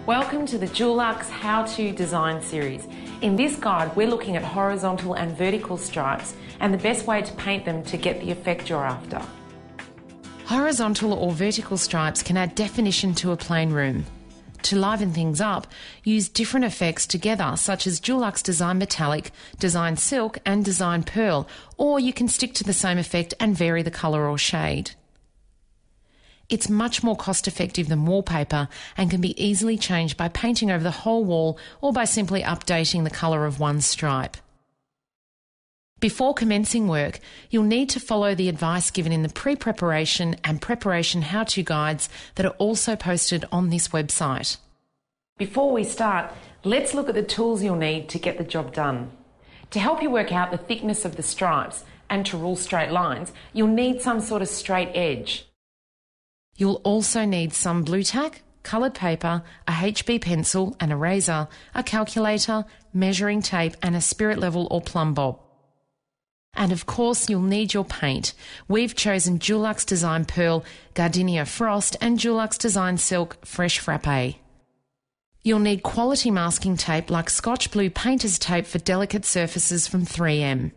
Welcome to the Dulux How To Design series. In this guide, we're looking at horizontal and vertical stripes and the best way to paint them to get the effect you're after. Horizontal or vertical stripes can add definition to a plain room. To liven things up, use different effects together, such as Dulux Design Metallic, Design Silk and Design Pearl, or you can stick to the same effect and vary the colour or shade. It's much more cost-effective than wallpaper and can be easily changed by painting over the whole wall or by simply updating the colour of one stripe. Before commencing work, you'll need to follow the advice given in the pre-preparation and preparation how-to guides that are also posted on this website. Before we start, let's look at the tools you'll need to get the job done. To help you work out the thickness of the stripes and to rule straight lines, you'll need some sort of straight edge. You'll also need some blue tack, coloured paper, a HB pencil, an eraser, a calculator, measuring tape and a spirit level or plumb bob. And of course you'll need your paint. We've chosen Dulux Design Pearl, Gardenia Frost and Dulux Design Silk Fresh Frappe. You'll need quality masking tape like Scotch Blue painter's tape for delicate surfaces from 3M.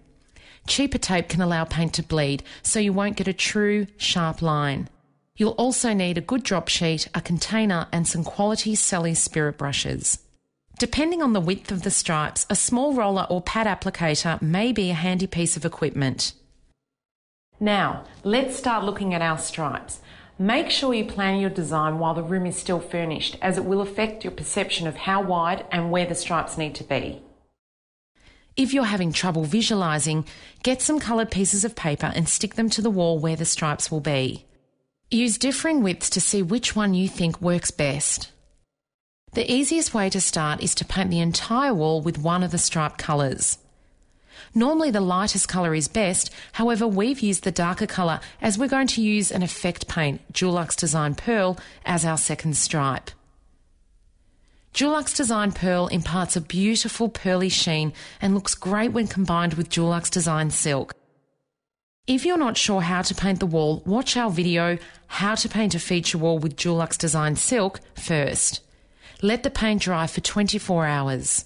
Cheaper tape can allow paint to bleed, so you won't get a true, sharp line. You'll also need a good drop sheet, a container and some quality Sally Spirit brushes. Depending on the width of the stripes, a small roller or pad applicator may be a handy piece of equipment. Now, let's start looking at our stripes. Make sure you plan your design while the room is still furnished, as it will affect your perception of how wide and where the stripes need to be. If you're having trouble visualising, get some coloured pieces of paper and stick them to the wall where the stripes will be. Use differing widths to see which one you think works best. The easiest way to start is to paint the entire wall with one of the stripe colours. Normally the lightest colour is best, however we've used the darker colour as we're going to use an effect paint, Dulux Design Pearl, as our second stripe. Dulux Design Pearl imparts a beautiful pearly sheen and looks great when combined with Dulux Design Silk. If you're not sure how to paint the wall, watch our video, How to Paint a Feature Wall with Dulux Design Silk, first. Let the paint dry for 24 hours.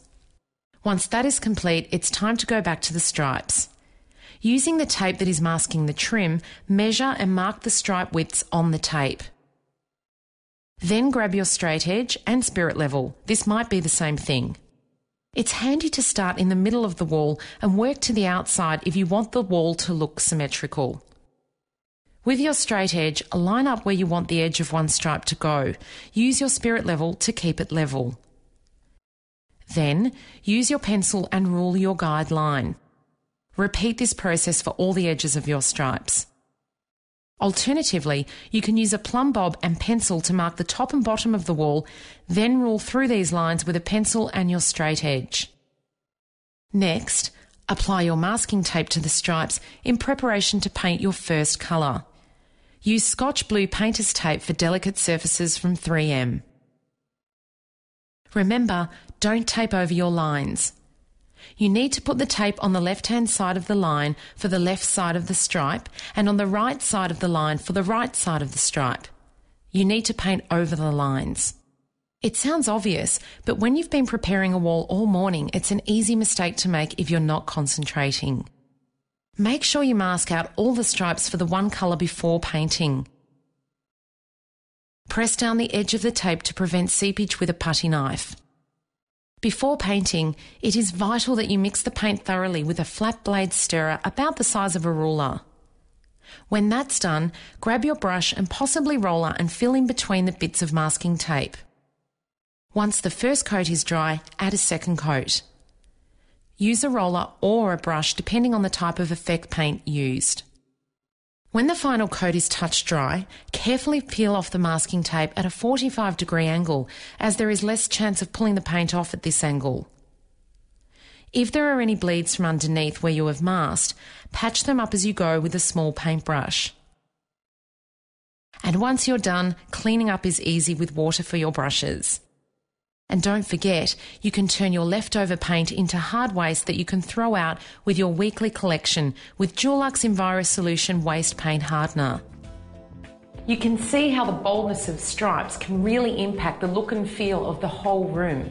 Once that is complete, it's time to go back to the stripes. Using the tape that is masking the trim, measure and mark the stripe widths on the tape. Then grab your straight edge and spirit level. This might be the same thing. It's handy to start in the middle of the wall and work to the outside if you want the wall to look symmetrical. With your straight edge, line up where you want the edge of one stripe to go. Use your spirit level to keep it level. Then, use your pencil and rule your guide line. Repeat this process for all the edges of your stripes. Alternatively, you can use a plumb bob and pencil to mark the top and bottom of the wall, then rule through these lines with a pencil and your straight edge. Next, apply your masking tape to the stripes in preparation to paint your first colour. Use Scotch Blue painter's tape for delicate surfaces from 3M. Remember, don't tape over your lines. You need to put the tape on the left-hand side of the line for the left side of the stripe and on the right side of the line for the right side of the stripe. You need to paint over the lines. It sounds obvious, but when you've been preparing a wall all morning, it's an easy mistake to make if you're not concentrating. Make sure you mask out all the stripes for the one colour before painting. Press down the edge of the tape to prevent seepage with a putty knife. Before painting, it is vital that you mix the paint thoroughly with a flat blade stirrer about the size of a ruler. When that's done, grab your brush and possibly roller and fill in between the bits of masking tape. Once the first coat is dry, add a second coat. Use a roller or a brush depending on the type of effect paint used. When the final coat is touch dry, carefully peel off the masking tape at a 45-degree angle, as there is less chance of pulling the paint off at this angle. If there are any bleeds from underneath where you have masked, patch them up as you go with a small paintbrush. And once you're done, cleaning up is easy with water for your brushes. And don't forget, you can turn your leftover paint into hard waste that you can throw out with your weekly collection with Dulux Enviro Solution Waste Paint Hardener. You can see how the boldness of stripes can really impact the look and feel of the whole room.